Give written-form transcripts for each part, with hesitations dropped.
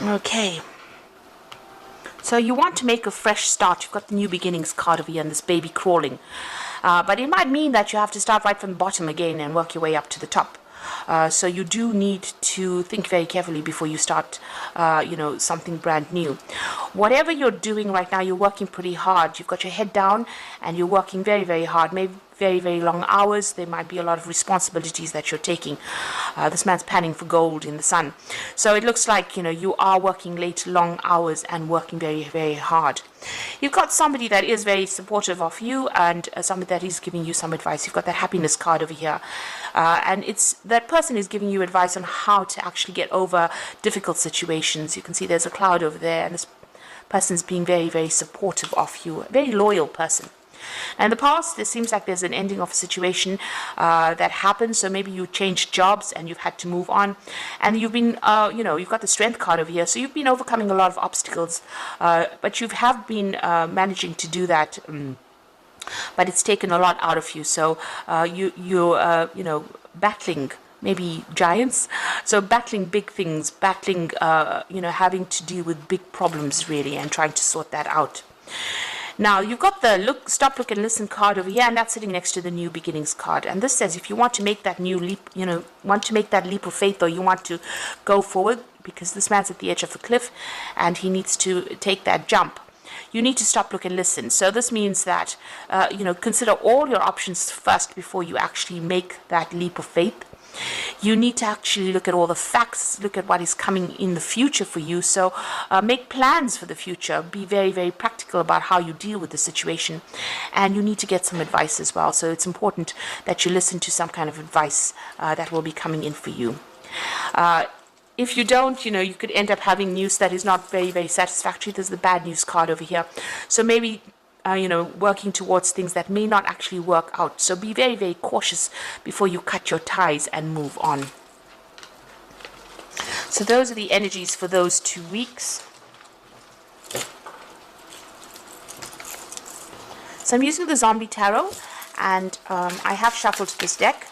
Okay. So you want to make a fresh start. You've got the new beginnings card over here and this baby crawling. But it might mean that you have to start right from the bottom again and work your way up to the top. So you do need to think very carefully before you start, something brand new. Whatever you're doing right now, you're working pretty hard. You've got your head down and you're working very, very hard. Maybe very, very long hours. There might be a lot of responsibilities that you're taking. This man's panning for gold in the sun. So it looks like, you are working late, long hours and working very, very hard. You've got somebody that is very supportive of you and somebody that is giving you some advice. You've got that happiness card over here. And it's that person is giving you advice on how to actually get over difficult situations. You can see there's a cloud over there and this person's being very, very supportive of you. A very loyal person. And in the past, it seems like there's an ending of a situation that happened. So maybe you changed jobs and you've had to move on. And you've been, you've got the strength card over here. So you've been overcoming a lot of obstacles. But you have been managing to do that. But it's taken a lot out of you. So you're battling maybe giants. So battling big things, battling, having to deal with big problems really and trying to sort that out. Now, you've got the stop, look, and listen card over here, and that's sitting next to the new beginnings card. And this says if you want to make that new leap, want to make that leap of faith, or you want to go forward, because this man's at the edge of the cliff, and he needs to take that jump. You need to stop, look, and listen. So this means that, consider all your options first before you actually make that leap of faith. You need to actually look at all the facts, look at what is coming in the future for you. So make plans for the future. Be very, very practical about how you deal with the situation. And you need to get some advice as well. So it's important that you listen to some kind of advice that will be coming in for you. If you don't, you could end up having news that is not very, very satisfactory. There's the bad news card over here. So maybe working towards things that may not actually work out. So be very, very cautious before you cut your ties and move on. So those are the energies for those 2 weeks. So I'm using the Zombie Tarot, and I have shuffled this deck.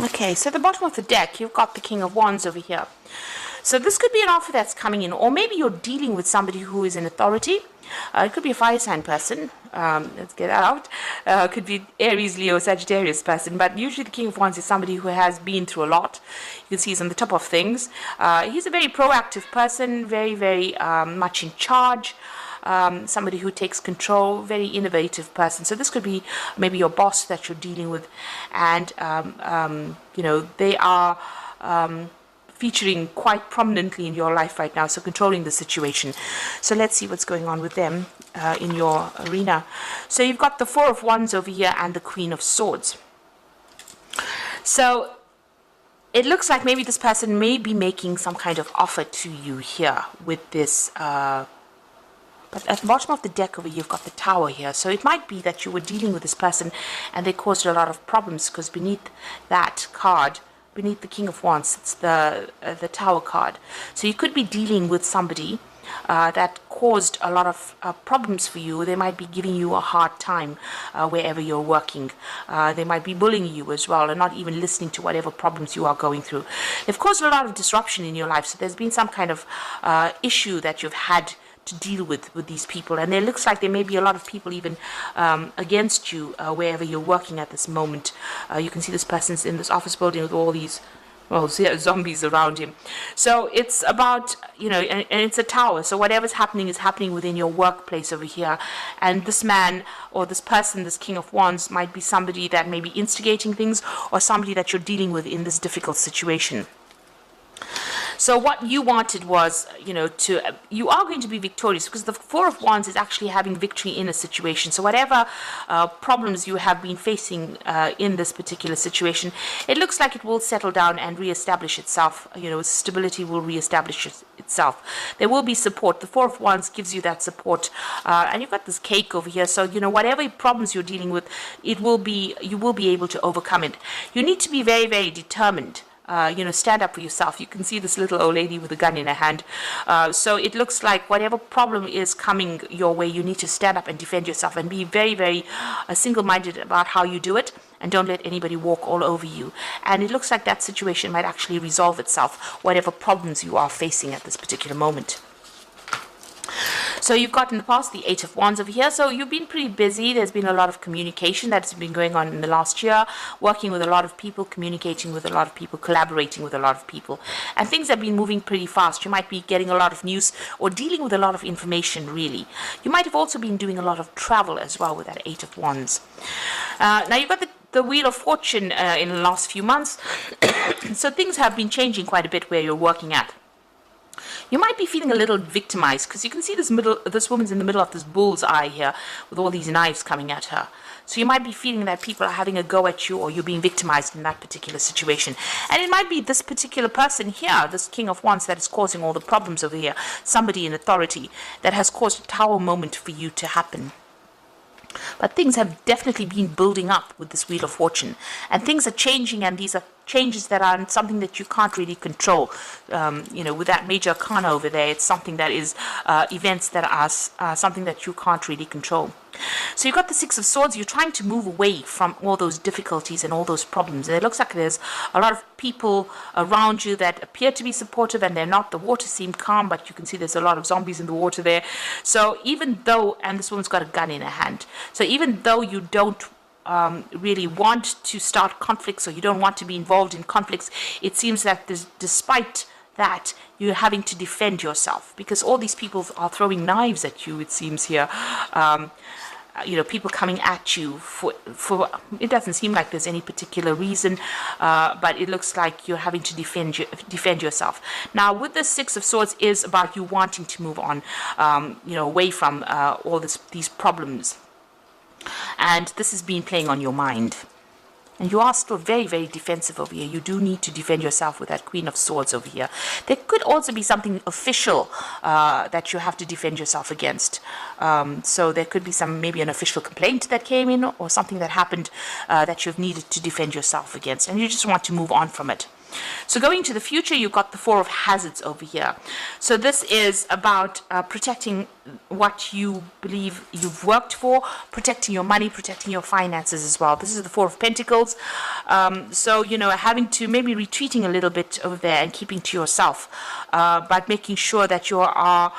Okay, so at the bottom of the deck, you've got the King of Wands over here. So this could be an offer that's coming in, or maybe you're dealing with somebody who is in authority. It could be a fire sign person. Let's get that out. It could be Aries, Leo, Sagittarius person. But usually the King of Wands is somebody who has been through a lot. You can see he's on the top of things. He's a very proactive person, very, very much in charge. Somebody who takes control, very innovative person. So this could be maybe your boss that you're dealing with, and they are featuring quite prominently in your life right now, so controlling the situation. So let's see what's going on with them in your arena. So you've got the Four of Wands over here and the Queen of Swords. So it looks like maybe this person may be making some kind of offer to you here with this but at the bottom of the deck over here, you've got the Tower here. So it might be that you were dealing with this person and they caused a lot of problems, because beneath that card, beneath the King of Wands, it's the Tower card. So you could be dealing with somebody that caused a lot of problems for you. They might be giving you a hard time wherever you're working. They might be bullying you as well and not even listening to whatever problems you are going through. They've caused a lot of disruption in your life. So there's been some kind of issue that you've had to deal with these people, and it looks like there may be a lot of people even against you wherever you're working at this moment. You can see this person's in this office building with all these zombies around him. So it's about, and it's a tower, so whatever's happening is happening within your workplace over here. And this man or this person, this King of Wands, might be somebody that may be instigating things, or somebody that you're dealing with in this difficult situation. So what you wanted was, you are going to be victorious, because the Four of Wands is actually having victory in a situation. So whatever problems you have been facing in this particular situation, it looks like it will settle down and reestablish itself. Stability will reestablish itself. There will be support. The Four of Wands gives you that support, and you've got this cake over here. So whatever problems you're dealing with, you will be able to overcome it. You need to be very, very determined. Stand up for yourself. You can see this little old lady with a gun in her hand. So it looks like whatever problem is coming your way, you need to stand up and defend yourself, and be very, very single-minded about how you do it, and don't let anybody walk all over you. And it looks like that situation might actually resolve itself, whatever problems you are facing at this particular moment. So you've got in the past the Eight of Wands over here. So you've been pretty busy. There's been a lot of communication that's been going on in the last year, working with a lot of people, communicating with a lot of people, collaborating with a lot of people. And things have been moving pretty fast. You might be getting a lot of news or dealing with a lot of information, really. You might have also been doing a lot of travel as well with that Eight of Wands. Now you've got the Wheel of Fortune in the last few months. So things have been changing quite a bit where you're working at. You might be feeling a little victimized, because you can see this woman's in the middle of this bull's eye here with all these knives coming at her. So you might be feeling that people are having a go at you, or you're being victimized in that particular situation. And it might be this particular person here, this King of Wands, that is causing all the problems over here. Somebody in authority that has caused a tower moment for you to happen. But things have definitely been building up with this Wheel of Fortune, and things are changing, and these are changes that are something that you can't really control. With that Major Arcana over there, it's something that is events that are something that you can't really control. So you've got the Six of Swords. You're trying to move away from all those difficulties and all those problems. And it looks like there's a lot of people around you that appear to be supportive, and they're not. The water seems calm, but you can see there's a lot of zombies in the water there. So even though, and this woman's got a gun in her hand, so even though you don't really want to start conflicts, or you don't want to be involved in conflicts, it seems that despite that, you're having to defend yourself, because all these people are throwing knives at you, it seems here. People coming at you for it doesn't seem like there's any particular reason, but it looks like you're having to defend yourself. Now, with the Six of Swords is about you wanting to move on, away from all these problems. And this has been playing on your mind. And you are still very, very defensive over here. You do need to defend yourself with that Queen of Swords over here. There could also be something official that you have to defend yourself against. So there could be maybe an official complaint that came in, or something that happened that you've needed to defend yourself against. And you just want to move on from it. So going to the future, you've got the Four of Hazards over here. So this is about protecting what you believe you've worked for, protecting your money, protecting your finances as well. This is the Four of Pentacles. So, having to maybe retreating a little bit over there and keeping to yourself, but making sure that you are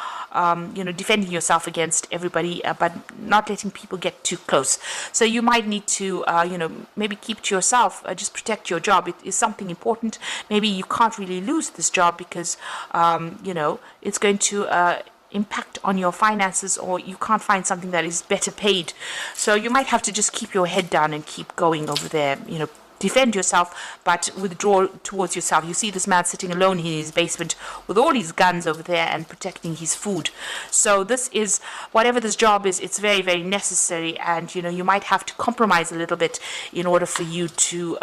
defending yourself against everybody, but not letting people get too close. So you might need to, maybe keep to yourself, just protect your job. It is something important. Maybe you can't really lose this job because, it's going to impact on your finances, or you can't find something that is better paid. So you might have to just keep your head down and keep going over there, defend yourself, but withdraw towards yourself. You see this man sitting alone in his basement with all his guns over there and protecting his food. So this is, whatever this job is, it's very, very necessary, and you might have to compromise a little bit in order for you to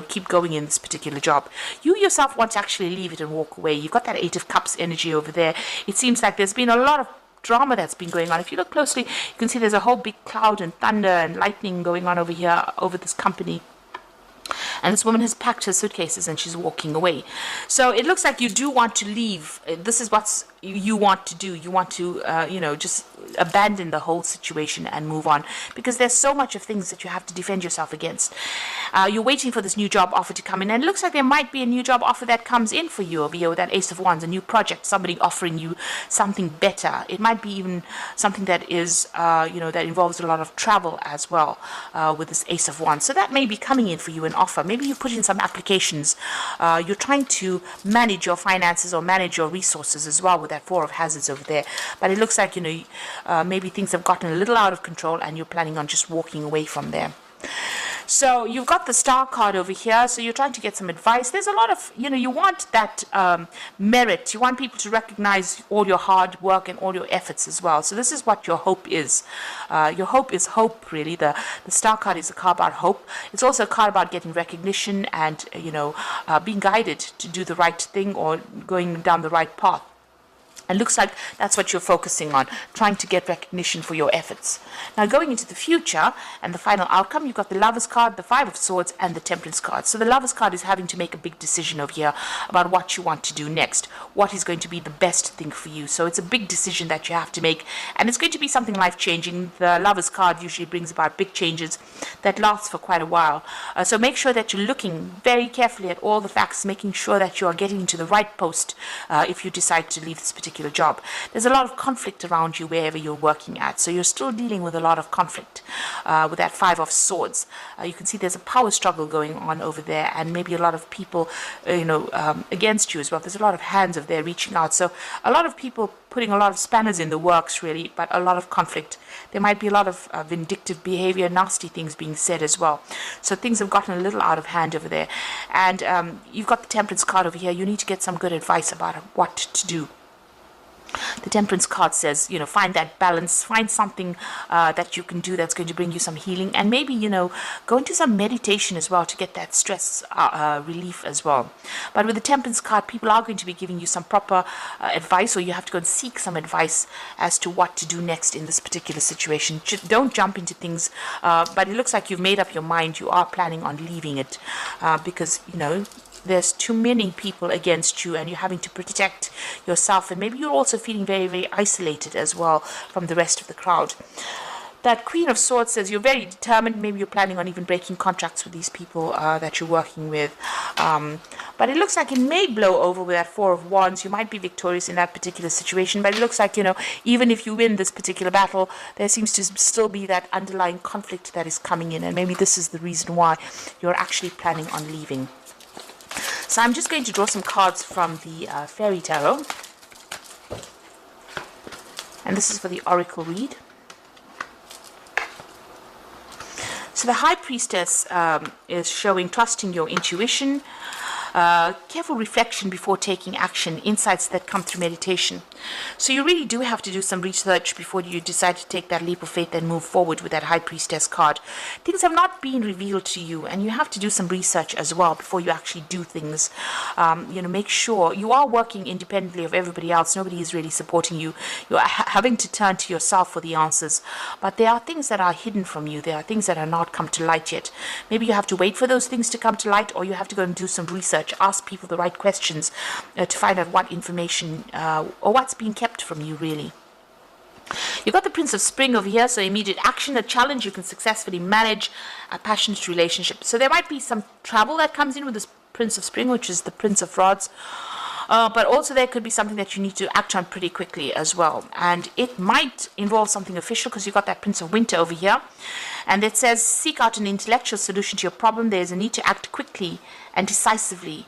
keep going in this particular job. You yourself want to actually leave it and walk away. You've got that Eight of Cups energy over there. It seems like there's been a lot of drama that's been going on. If you look closely, you can see there's a whole big cloud and thunder and lightning going on over here, over this company. And this woman has packed her suitcases and she's walking away. So it looks like you do want to leave. This is what you want to do. You want to, just abandon the whole situation and move on, because there's so much of things that you have to defend yourself against. You're waiting for this new job offer to come in, and it looks like there might be a new job offer that comes in for you over here with that Ace of Wands, a new project, somebody offering you something better. It might be even something that is, that involves a lot of travel as well, with this Ace of Wands. So that may be coming in for you, an offer. Maybe you put in some applications. You're trying to manage your finances or manage your resources as well with that Four of Hazards over there. But it looks like, maybe things have gotten a little out of control and you're planning on just walking away from there. So you've got the star card over here. So you're trying to get some advice. There's a lot of, you want that merit. You want people to recognize all your hard work and all your efforts as well. So this is what your hope is. Your hope is hope, really. The star card is a card about hope. It's also a card about getting recognition and, being guided to do the right thing or going down the right path. And looks like that's what you're focusing on, trying to get recognition for your efforts. Now, going into the future and the final outcome, you've got the Lover's card, the Five of Swords, and the Temperance card. So the Lover's card is having to make a big decision over here about what you want to do next, what is going to be the best thing for you. So it's a big decision that you have to make, and it's going to be something life-changing. The Lover's card usually brings about big changes that last for quite a while. So make sure that you're looking very carefully at all the facts, making sure that you are getting into the right post if you decide to leave this particular job. There's a lot of conflict around you wherever you're working at, so you're still dealing with a lot of conflict with that Five of Swords. You can see there's a power struggle going on over there, and maybe a lot of people against you as well. There's a lot of hands over there reaching out, so a lot of people putting a lot of spanners in the works, really, but a lot of conflict. There might be a lot of vindictive behavior, nasty things being said as well. So things have gotten a little out of hand over there. And you've got the Temperance card over here. You need to get some good advice about what to do. The Temperance card says, find that balance, find something that you can do that's going to bring you some healing, and maybe, go into some meditation as well to get that stress relief as well. But with the Temperance card, people are going to be giving you some proper advice, or you have to go and seek some advice as to what to do next in this particular situation. Don't jump into things, but it looks like you've made up your mind. You are planning on leaving it because, there's too many people against you and you're having to protect yourself, and maybe you're also feeling very, very isolated as well from the rest of the crowd. That Queen of Swords says you're very determined. Maybe you're planning on even breaking contracts with these people that you're working with. But it looks like it may blow over with that Four of Wands. You might be victorious in that particular situation, but it looks like, even if you win this particular battle, there seems to still be that underlying conflict that is coming in, and maybe this is the reason why you're actually planning on leaving. So I'm just going to draw some cards from the Fairy Tarot. And this is for the Oracle read. So the High Priestess is showing trusting your intuition, careful reflection before taking action, insights that come through meditation. So you really do have to do some research before you decide to take that leap of faith and move forward with that High Priestess card. Things have not been revealed to you, and you have to do some research as well before you actually do things. Make sure you are working independently of everybody else. Nobody is really supporting you. You're having to turn to yourself for the answers. But there are things that are hidden from you. There are things that are not come to light yet. Maybe you have to wait for those things to come to light, or you have to go and do some research. Ask people the right questions to find out what information or what's being kept from you, really. You've got the Prince of Spring over here, so immediate action, a challenge you can successfully manage, a passionate relationship. So there might be some travel that comes in with this Prince of Spring, which is the Prince of Rods. But also there could be something that you need to act on pretty quickly as well. And it might involve something official, because you've got that Prince of Winter over here. And it says, seek out an intellectual solution to your problem. There's a need to act quickly and decisively.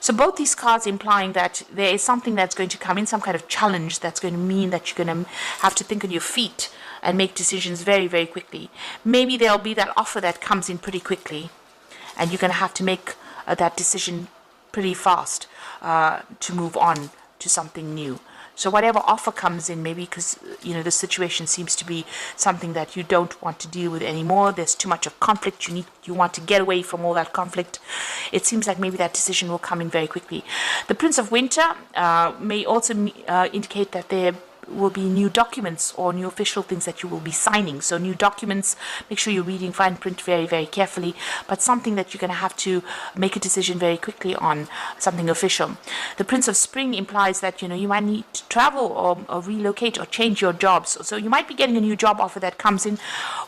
So both these cards implying that there is something that's going to come in, some kind of challenge that's going to mean that you're going to have to think on your feet and make decisions very, very quickly. Maybe there'll be that offer that comes in pretty quickly, and you're going to have to make that decision pretty fast to move on to something new. So whatever offer comes in, maybe because, the situation seems to be something that you don't want to deal with anymore. There's too much of conflict. You want to get away from all that conflict. It seems like maybe that decision will come in very quickly. The Prince of Winter may also indicate that there will be new documents or new official things that you will be signing. So new documents, make sure you're reading fine print very, very carefully, but something that you're going to have to make a decision very quickly on, something official. The Prince of Spring implies that, you might need to travel or relocate or change your jobs. So you might be getting a new job offer that comes in.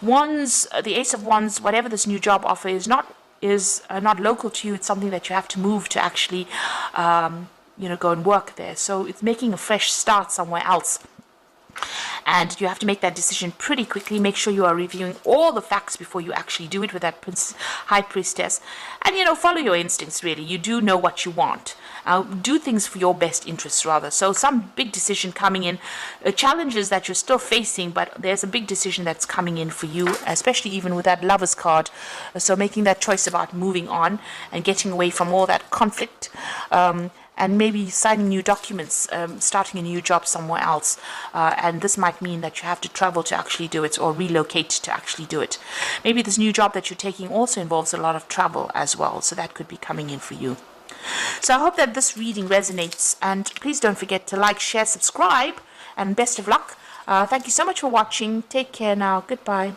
Wands, the Ace of Wands, whatever this new job offer is not local to you. It's something that you have to move to actually go and work there. So it's making a fresh start somewhere else. And you have to make that decision pretty quickly. Make sure you are reviewing all the facts before you actually do it with that high priestess. And, follow your instincts, really. You do know what you want. Do things for your best interests, rather. So some big decision coming in, challenges that you're still facing, but there's a big decision that's coming in for you, especially even with that Lover's card. So making that choice about moving on and getting away from all that conflict. And maybe signing new documents, starting a new job somewhere else. And this might mean that you have to travel to actually do it, or relocate to actually do it. Maybe this new job that you're taking also involves a lot of travel as well, so that could be coming in for you. So I hope that this reading resonates, and please don't forget to like, share, subscribe, and best of luck. Thank you so much for watching. Take care now. Goodbye.